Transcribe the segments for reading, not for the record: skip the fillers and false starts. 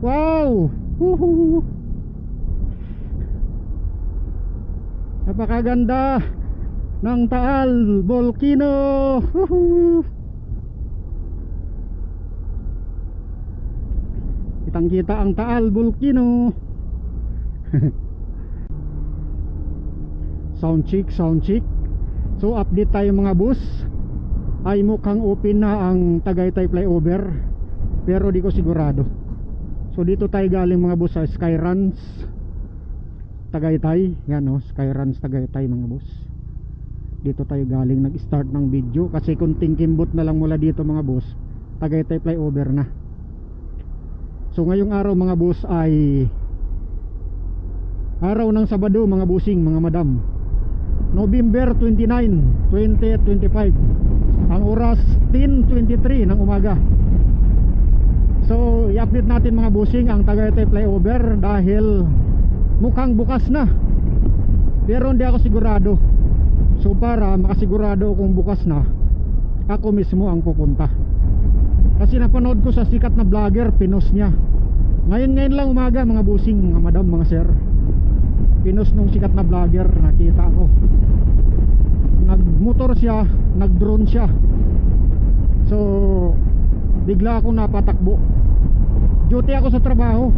Wow! Woohoo! Napakaganda ng Taal Volcano. Woohoo! Kitang kita ang Taal Volcano. Sound check, sound check. So update tayo mga boss. Ay mukhang open na ang Tagaytay flyover, pero di ko sigurado. So dito tayo galing mga boss sa Skyruns Tagaytay. Yan o, Skyruns Tagaytay mga boss. Dito tayo galing nag-start ng video, kasi kunting kimbot na lang mula dito mga boss, Tagaytay flyover na. So ngayong araw mga boss ay araw ng Sabado mga bossing, mga madam, November 29, 2025. Ang oras 10:23 ng umaga. So i-update natin mga bossing ang Tagaytay flyover dahil mukhang bukas na, pero hindi ako sigurado. So para makasigurado kung bukas na, ako mismo ang pupunta, kasi napanood ko sa sikat na vlogger, pinost niya ngayon lang umaga mga bossing, mga madam, mga sir. Pinost nung sikat na vlogger, nakita ko. Nagmotor siya, nag-drone siya. So bigla akong napatakbo. Duty ako sa trabaho.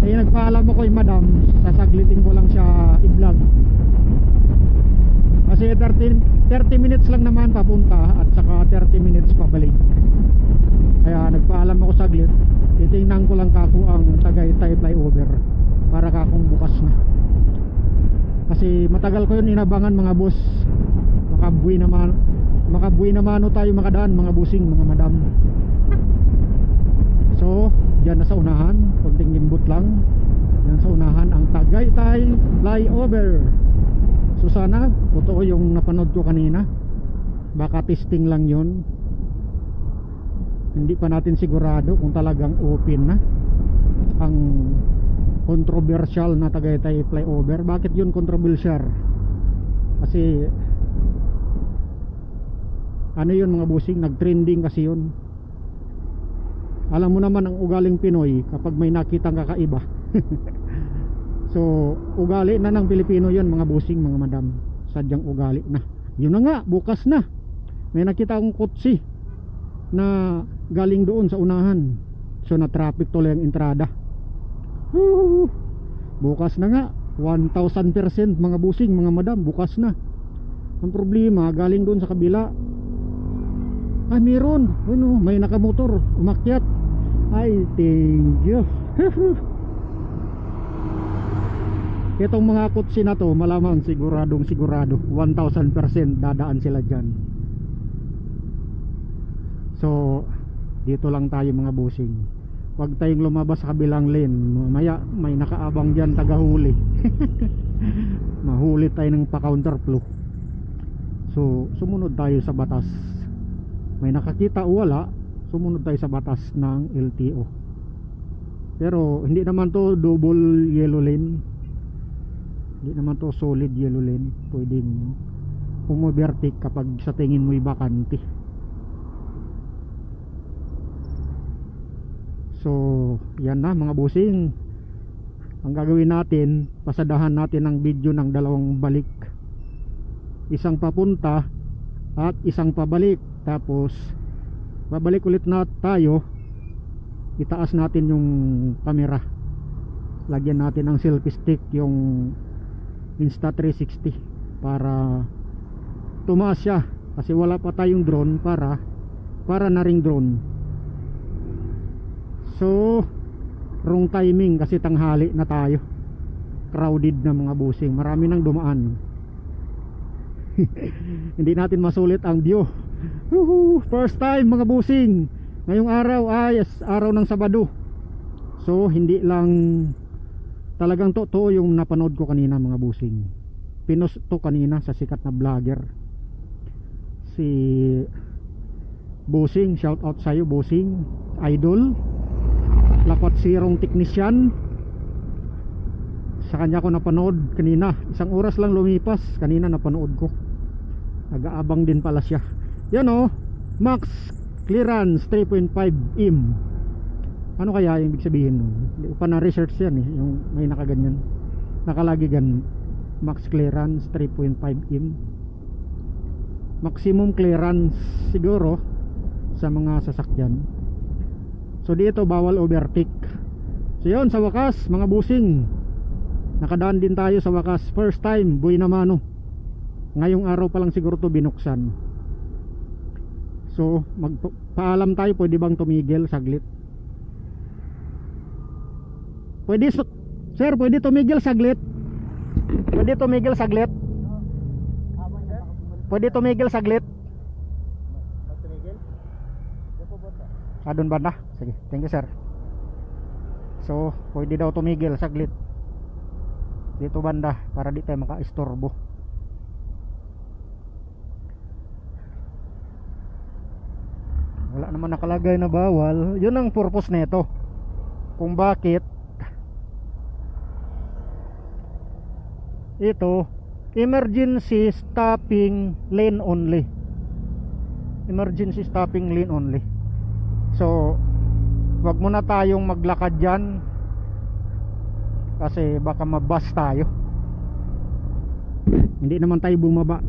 Eh nagpaalam ako kay madam, sasaglitin ko lang siya i-vlog. Kasi 30 minutes lang naman papunta at saka 30 minutes pabalik. Kaya nagpaalam ako saglit. Titingnan ko lang kako ang Tagaytay flyover para kakong bukas na. Kasi matagal ko yun inabangan mga boss. Makabuhi naman o tayo makadaan mga bossing, mga madam. So dyan na sa unahan, konting gimbot lang. Yan sa unahan ang Tagaytay flyover. So sana totoo yung napanood ko kanina. Baka testing lang yun. Hindi pa natin sigurado kung talagang open na ang controversial na Tagaytay flyover. Bakit yun controversial? Kasi ano yun mga bossing, nag-trending kasi yun. Alam mo naman ang ugaling Pinoy kapag may nakitang kakaiba. So ugali na ng Pilipino yun mga bossing, mga madam. Sadyang ugali na. Yun na nga, bukas na. May nakita akong kotse na galing doon sa unahan. So na traffic tuloy ang entrada. Bukas na nga, 1000% mga bossing, mga madam, bukas na. Ang problema, galing doon sa kabila, meron, ano, may nakamotor umakyat. Ay, thank you. Itong mga kotse na to, malamang sigurado 1000% dadaan sila dyan. So dito lang tayo mga bossing. Huwag tayong lumabas sa kabilang lane. Mamaya may nakaabang dyan tagahuli. Mahuli tayo ng pa-counterflow. So sumunod tayo sa batas. May nakakita o wala, sumunod tayo sa batas ng LTO. Pero hindi naman to double yellow lane. Hindi naman to solid yellow lane. Pwedeng umovertake kapag sa tingin mo'y bakante. So yan na mga bossing. Ang gagawin natin, pasadahan natin ang video ng dalawang balik. Isang papunta at isang pabalik. Tapos babalik ulit na tayo. Itaas natin yung camera. Lagyan natin ng selfie stick, yung Insta360, para tumaas siya. Kasi wala pa tayong drone para na ring drone. So wrong timing kasi tanghali na tayo. Crowded na mga bossing. Marami nang dumaan. Hindi natin masulit ang view. First time mga bossing. Ngayong araw ay araw ng Sabado. So hindi lang talagang totoo yung napanood ko kanina mga bossing. Pinost to kanina sa sikat na vlogger, si Bossing. Shout out sa'yo Bossing, idol, lapat sirong technician. Sa kanya ko napanood kanina. Isang oras lang lumipas, kanina napanood ko. Nag-aabang din pala siya. Yan o, max clearance 3.5 im. Ano kaya yung ibig sabihin nun? Hindi ko pa na-research yan eh. Yung may nakaganyan, nakalagi gan max clearance 3.5 im, maximum clearance siguro sa mga sasakyan. So dito bawal overtake. So yun, sa wakas mga busing, nakadaan din tayo sa wakas. First time, buhay na mano. Ngayong araw pa lang siguro to binuksan. So magpaalam tayo, pwede bang tumigil saglit? Pwede sir, pwede tumigil saglit? Pwede tumigil saglit? Pwede tumigil saglit? Doon banda? Sige, thank you sir. So, pwede daw tumigil saglit dito banda para di tayo maka-istorbo. Wala naman nakalagay na bawal. Yun ang purpose nito, kung bakit ito emergency stopping lane only. Emergency stopping lane only. So wag muna tayong maglakad dyan kasi baka mabas tayo. Hindi naman tayo bumaba.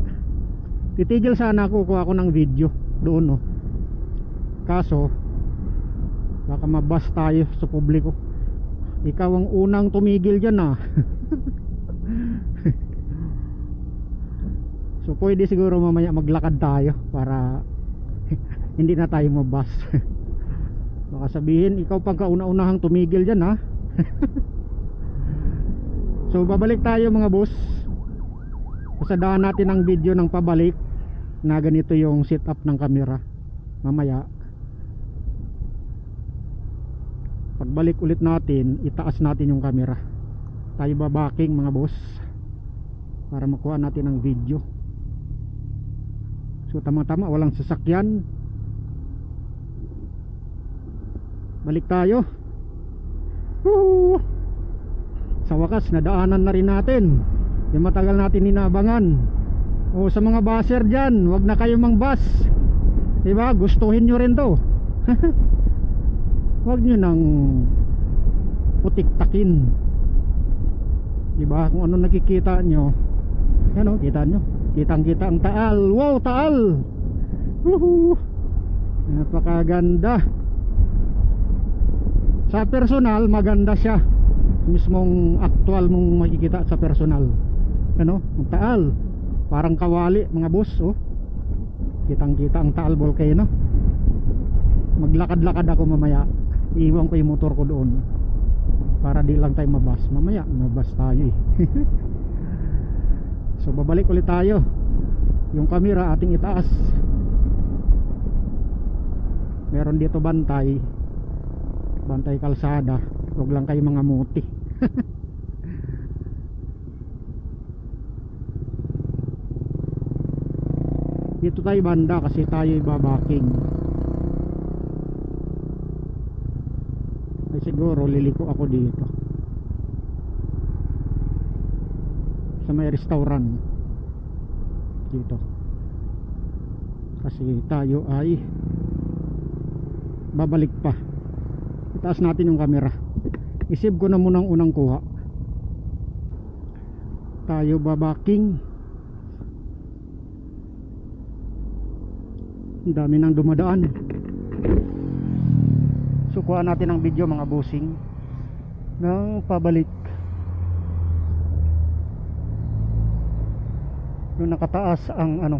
Titigil sana ako, kuha ako ng video doon, no? Kaso baka mabas tayo sa publiko. Ikaw ang unang tumigil dyan, ah. So pwede siguro mamaya maglakad tayo para hindi na tayo mabas. Baka sabihin ikaw pang kauna-unahang tumigil dyan, ha. So babalik tayo mga boss. Pasadaan natin ang video ng pabalik na ganito yung setup ng camera. Mamaya pagbalik ulit natin, itaas natin yung camera. Tayo babaking mga boss para makuha natin ang video. So tama-tama, walang sasakyan. Balik tayo. Woohoo! Sa wakas nadaanan na rin natin yung matagal natin inabangan. O sa mga baser dyan, wag na kayo mang bus, diba? Gustuhin nyo rin to. Wag nyo nang putik-takin, diba? Kung ano nakikita nyo, yan o, kita nyo, kitang-kita ang Taal. Wow, Taal! Woohoo! Napakaganda. Sa personal, maganda siya. Mismong actual mong makikita sa personal. Ano? Ang Taal. Parang kawali, mga boss, oh. Kitang-kita ang Taal Volcano. Maglakad-lakad ako mamaya. Iiwan ko yung motor ko doon para di lang tayo mabas. Mamaya, mabas tayo eh. So babalik ulit tayo. Yung camera ating itaas. Meron dito bantay kalsada. Huwag lang kayo mga muti. Dito tayo banda kasi tayo ibabaking. Ay siguro liliko ako dito sa may restaurant dito kasi tayo ay babalik pa. Itaas natin yung camera. Isave ko na muna ang unang kuha. Tayo babaking. Ang dami nang dumadaan. So kuha natin ang video mga busing ng pabalik. Yung nakataas ang ano,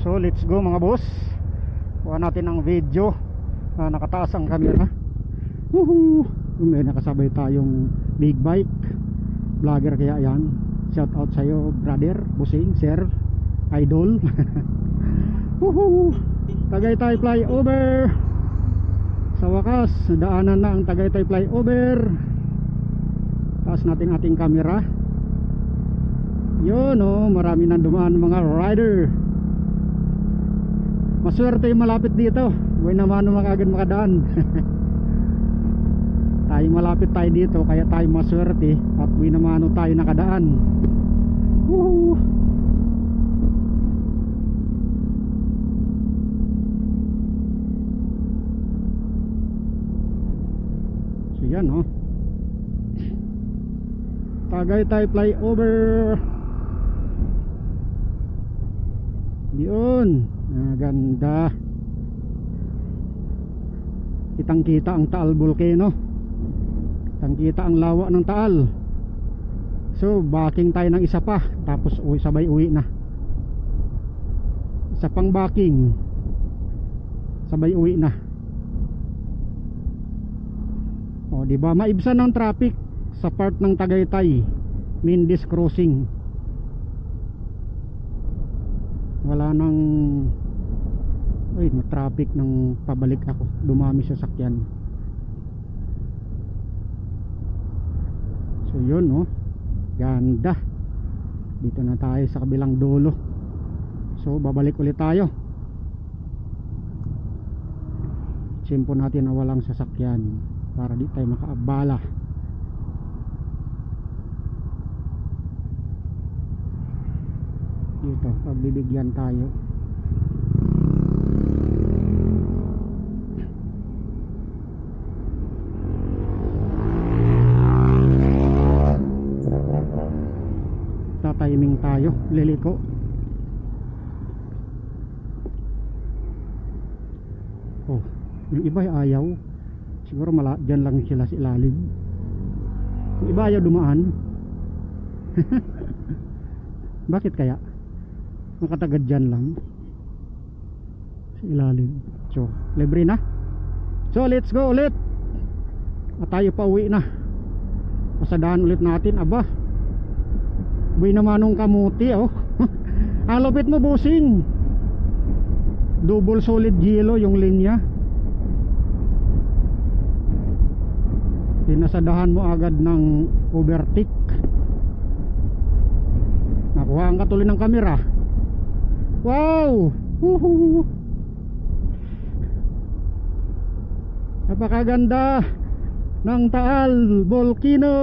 so let's go mga boss. Kuha natin ang video na nakataas ang camera. Woohoo! May nakasabay tayong big bike vlogger kaya yan. Shout out sa'yo brother, busing, sir, idol. Woohoo! Tagaytay flyover. Sa wakas daanan na ang Tagaytay flyover. Taas natin ating camera. Yun, oh, marami nang dumaan mga rider. Maswerte yung malapit dito. Buhay naman makagad makadaan. Tayo malapit tayo dito, kaya tayo maswerte. At buhay naman tayo nakadaan. Woohoo! So yan oh, Tagaytay flyover. Yun, ganda. Kitang kita ang Taal Volcano. Kitang kita ang lawa ng Taal. So backing tayo ng isa pa, tapos sabay uwi na. Isa pang backing, sabay uwi na. O diba, maibsan ng traffic sa part ng Tagaytay Mindis Crossing. Wala nang traffic nang pabalik ako, dumami sa sakyan. So yun oh, ganda. Dito na tayo sa kabilang dulo. So babalik ulit tayo. Simpo natin na walang sasakyan para di tayo makaabala. Dito pagbibigyan tayo. Tatiming tayo, liliko. Oh, yung iba ay ayaw. Siguro dyan lang sila sa ilalim. Yung iba ayaw dumaan. Bakit kaya? Nakatagad dyan lang sa ilalim. So, libre na. So, let's go ulit. At tayo pa uwi na. Pasadahan ulit natin. Aba, buhay naman nung kamuti oh. Ang lupit mo busing. Double solid yellow yung linya. Pinasadahan mo agad ng overtake. Nakuhaan ka tuloy ng kamera. Wow! Woohoo! Napakaganda ng Taal Volcano.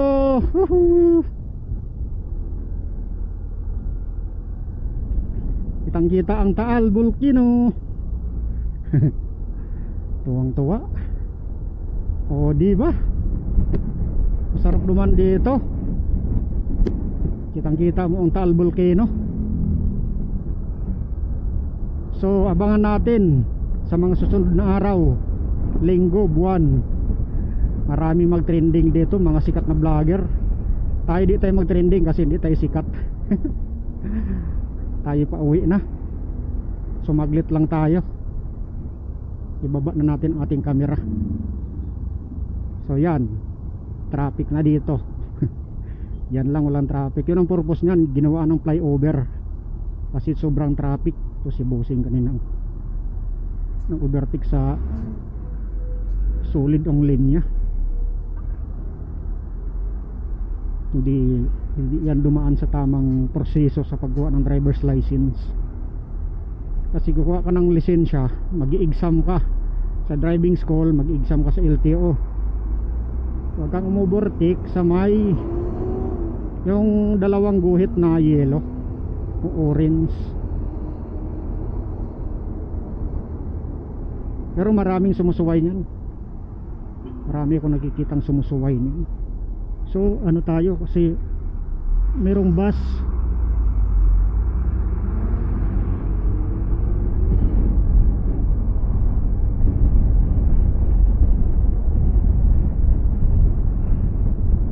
Woohoo! Kitang kita ang Taal Volcano. Tuwang-tuwa. O diba? Masarap duman dito. Kitang kita mo ang Taal Volcano. So abangan natin sa mga susunod na araw, linggo, buwan. Maraming mag-trending dito, mga sikat na vlogger. Tayo di tayo mag-trending kasi hindi tayo sikat. Tayo pa uwi na. Sumaglit lang tayo. Ibaba na natin ang ating camera. So yan, traffic na dito. Yan lang, walang traffic. Yun ang purpose nyan, ginawa ng flyover. Kasi sobrang traffic. Ito si Bossing kanina nang overtake sa solid ang linya. Hindi yan dumaan sa tamang proseso sa paggawa ng driver's license. Kasi kukuha ka ng lisensya, mag-i-exam ka sa driving school, mag-i-exam ka sa LTO. Huwag kang umovertake sa may yung dalawang guhit na yellow o orange. Pero maraming sumusuway niyan. Marami akong nakikitang sumusuway niyan. So ano tayo, kasi merong bus.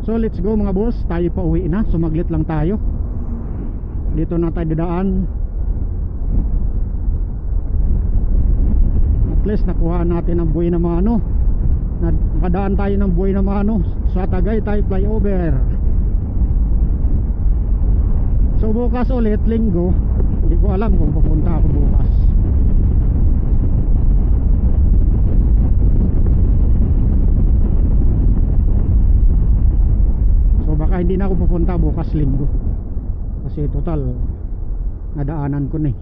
So let's go mga boss, tayo pa uwi na. Sumaglit lang tayo. Dito na tayo dadaan. At least nakuha natin ang buhay na mano. Nakadaan tayo ng buhay na mano sa Tagaytay flyover. So bukas ulit, linggo. Hindi ko alam kung pupunta ako bukas. So baka hindi na ako pupunta bukas linggo. Kasi total nadaanan ko na eh.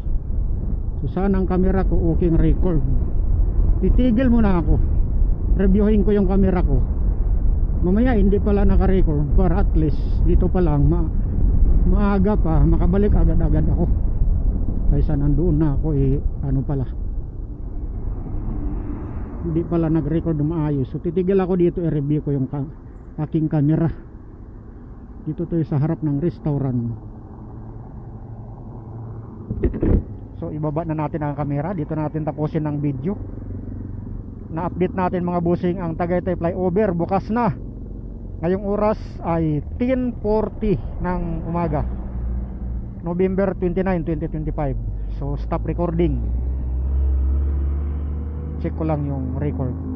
So sana ang camera ko okay record. Titigil muna ako, reviewin ko yung camera ko. Mamaya hindi pala naka-record, para at least dito pa lang maaga pa, makabalik agad-agad ako kaysa nandoon na ako ano pala, hindi pala nag-record na maayos. So titigil ako dito, i-review ko yung aking camera. Dito tayo sa harap ng restaurant. So ibaba na natin ang camera. Dito natin tapusin ng video. Na-update natin mga busing ang Tagaytay flyover. Bukas na. Ngayong oras ay 10:40 ng umaga, November 29, 2025. So stop recording. Check ko lang yung record.